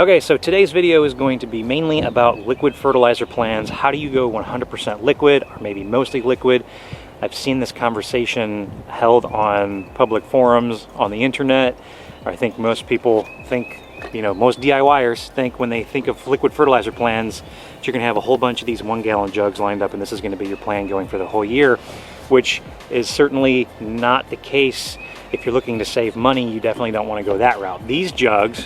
Okay, so today's video is going to be mainly about liquid fertilizer plans. How do you go 100% liquid or maybe mostly liquid? I've seen this conversation held on public forums on the internet. I think most people think, most DIYers think when they think of liquid fertilizer plans, that you're gonna have a whole bunch of these 1 gallon jugs lined up and this is gonna be your plan going for the whole year, which is certainly not the case. If you're looking to save money, you definitely don't wanna go that route. These jugs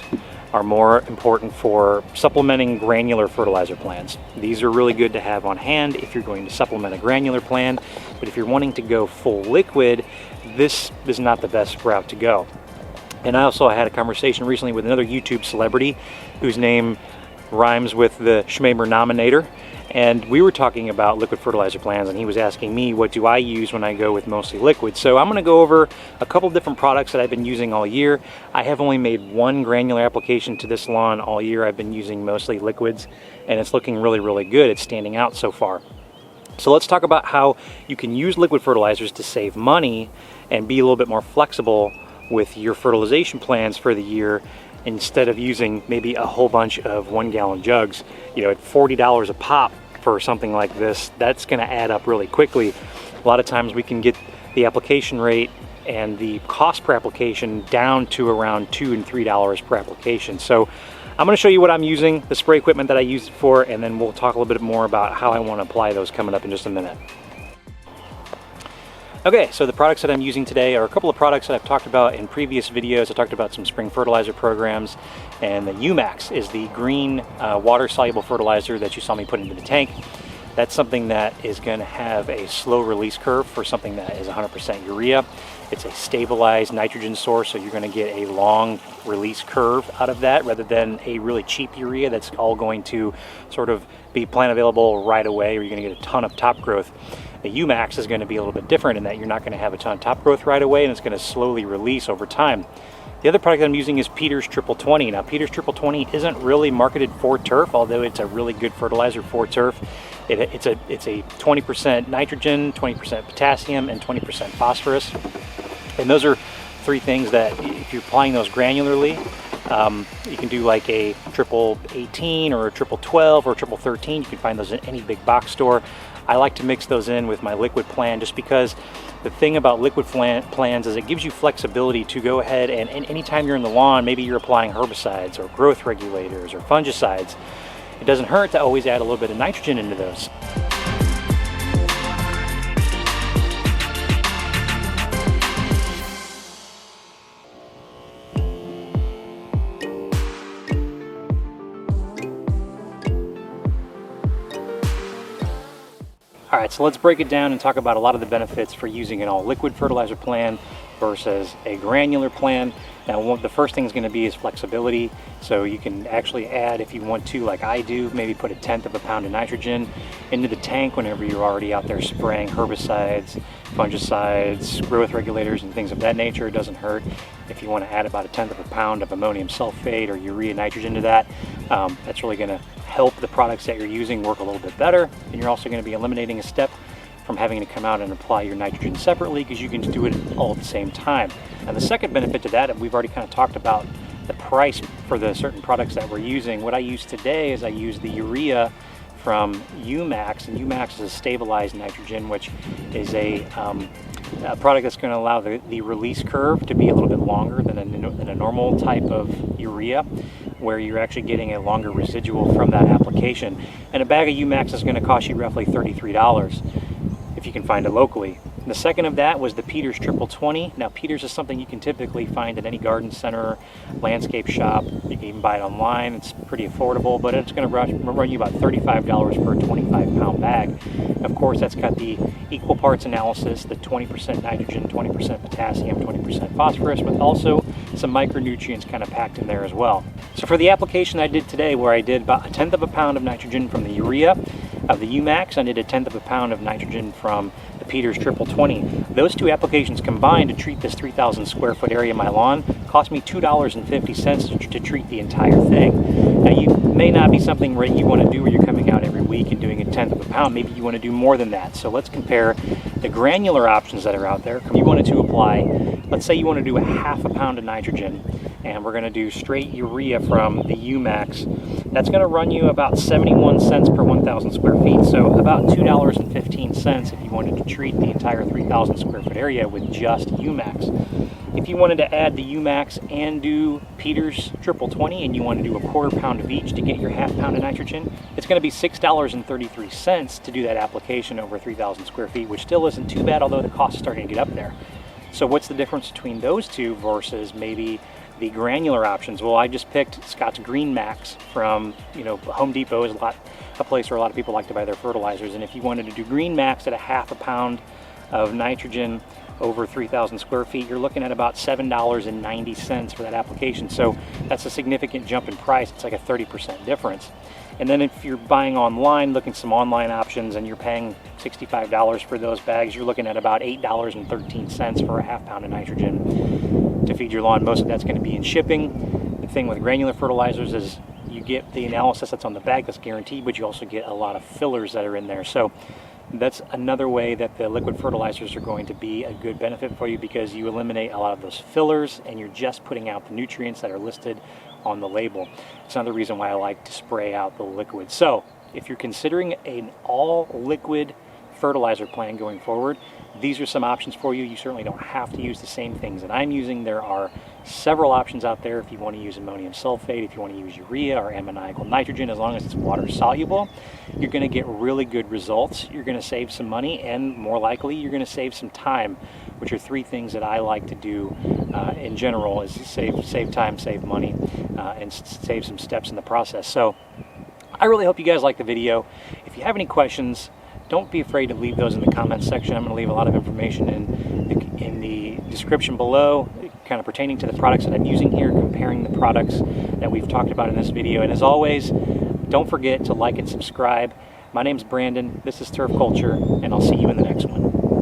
are more important for supplementing granular fertilizer plans. These are really good to have on hand if you're going to supplement a granular plan, but if you're wanting to go full liquid, this is not the best route to go. And I also had a conversation recently with another YouTube celebrity whose name rhymes with the Schmaber Nominator, and we were talking about liquid fertilizer plans, and he was asking me what do I use when I go with mostly liquid. So I'm going to go over a couple different products that I've been using all year. I have only made one granular application to this lawn all year. I've been using mostly liquids, and it's looking really good. It's standing out so far. So let's talk about how you can use liquid fertilizers to save money and be a little bit more flexible with your fertilization plans for the year, instead of using maybe a whole bunch of 1 gallon jugs. At $40 a pop for something like this, that's going to add up really quickly. A lot of times we can get the application rate and the cost per application down to around $2 and $3 per application. So I'm going to show you what I'm using, the spray equipment that I use it for, and then we'll talk a little bit more about how I want to apply those coming up in just a minute. Okay, so the products that I'm using today are a couple of products that I've talked about in previous videos. I talked about some spring fertilizer programs, and the UMax is the green water-soluble fertilizer that you saw me put into the tank. That's something that is going to have a slow release curve for something that is 100% urea. It's a stabilized nitrogen source, so you're going to get a long release curve out of that rather than a really cheap urea that's all going to sort of be plant available right away, or you're going to get a ton of top growth. The UMax is going to be a little bit different in that you're not going to have a ton of top growth right away, and it's going to slowly release over time. The other product that I'm using is Peter's Triple 20. Now, Peter's Triple 20 isn't really marketed for turf, although it's a really good fertilizer for turf. It's a 20% nitrogen, 20% potassium, and 20% phosphorus. And those are three things that if you're applying those granularly, you can do like a triple 18 or a triple 12 or a triple 13. You can find those in any big box store. I like to mix those in with my liquid plan just because the thing about liquid plans is it gives you flexibility to go ahead and anytime you're in the lawn, maybe you're applying herbicides or growth regulators or fungicides, it doesn't hurt to always add a little bit of nitrogen into those. All right, so let's break it down and talk about a lot of the benefits for using an all liquid fertilizer plan versus a granular plan. Now, the first thing is going to be is flexibility. So you can actually add, if you want to, like I do, maybe put 1/10 of a pound of nitrogen into the tank whenever you're already out there spraying herbicides, fungicides, growth regulators, and things of that nature. It doesn't hurt if you want to add about 1/10 of a pound of ammonium sulfate or urea nitrogen to that. That's really going to help the products that you're using work a little bit better, and you're also going to be eliminating a step from having to come out and apply your nitrogen separately because you can do it all at the same time. And the second benefit to that, and we've already kind of talked about the price for the certain products that we're using. What I use today is I use the urea from UMax, and UMax is a stabilized nitrogen, which is a product that's going to allow the release curve to be a little bit longer than a normal type of urea, where you're actually getting a longer residual from that application. And a bag of UMax is going to cost you roughly $33 if you can find it locally. The second of that was the Peter's Triple 20. Now, Peter's is something you can typically find at any garden center, landscape shop. You can even buy it online. It's pretty affordable, but it's going to run you about $35 for a 25-pound bag. Of course, that's got the equal parts analysis, the 20% nitrogen, 20% potassium, 20% phosphorus, with also some micronutrients kind of packed in there as well. So for the application I did today, where I did about 1/10 of a pound of nitrogen from the urea of the UMax, I did 1/10 of a pound of nitrogen from the Peter's Triple 20. Those two applications combined to treat this 3,000 square foot area of my lawn cost me $2.50 to treat the entire thing. Now, you may not be something you want to do where you're coming out every week and doing 1/10 of a pound. Maybe you want to do more than that. So let's compare the granular options that are out there. If you wanted to apply let's say you want to do a half a pound of nitrogen, and we're going to do straight urea from the UMax. That's going to run you about 71 cents per 1,000 square feet, so about $2.15 if you wanted to treat the entire 3,000 square foot area with just UMax. If you wanted to add the UMax and do Peters Triple 20 and you want to do a quarter pound of each to get your half pound of nitrogen, it's going to be $6.33 to do that application over 3,000 square feet, which still isn't too bad, although the cost is starting to get up there. So what's the difference between those two versus maybe the granular options? Well, I just picked Scott's Green Max from, Home Depot is a place where a lot of people like to buy their fertilizers. And if you wanted to do Green Max at a half a pound of nitrogen over 3,000 square feet, you're looking at about $7.90 for that application. So that's a significant jump in price. It's like a 30% difference. And then if you're buying online, looking at some online options, and you're paying $65 for those bags, you're looking at about $8.13 for a half pound of nitrogen to feed your lawn. Most of that's going to be in shipping. The thing with granular fertilizers is you get the analysis that's on the bag that's guaranteed, but you also get a lot of fillers that are in there. So that's another way that the liquid fertilizers are going to be a good benefit for you, because you eliminate a lot of those fillers and you're just putting out the nutrients that are listed on the label. It's another reason why I like to spray out the liquid. So if you're considering an all liquid fertilizer plan going forward, these are some options for you. You certainly don't have to use the same things that I'm using. There are several options out there if you want to use ammonium sulfate, if you want to use urea or ammoniacal nitrogen. As long as it's water soluble, you're going to get really good results. You're going to save some money, and more likely you're going to save some time, which are three things that I like to do in general, is save time, save money, and save some steps in the process. So I really hope you guys like the video. If you have any questions, don't be afraid to leave those in the comments section. I'm going to leave a lot of information in the description below, kind of pertaining to the products that I'm using here, comparing the products that we've talked about in this video. And as always, don't forget to like and subscribe. My name's Brandon, this is Turf Culture, and I'll see you in the next one.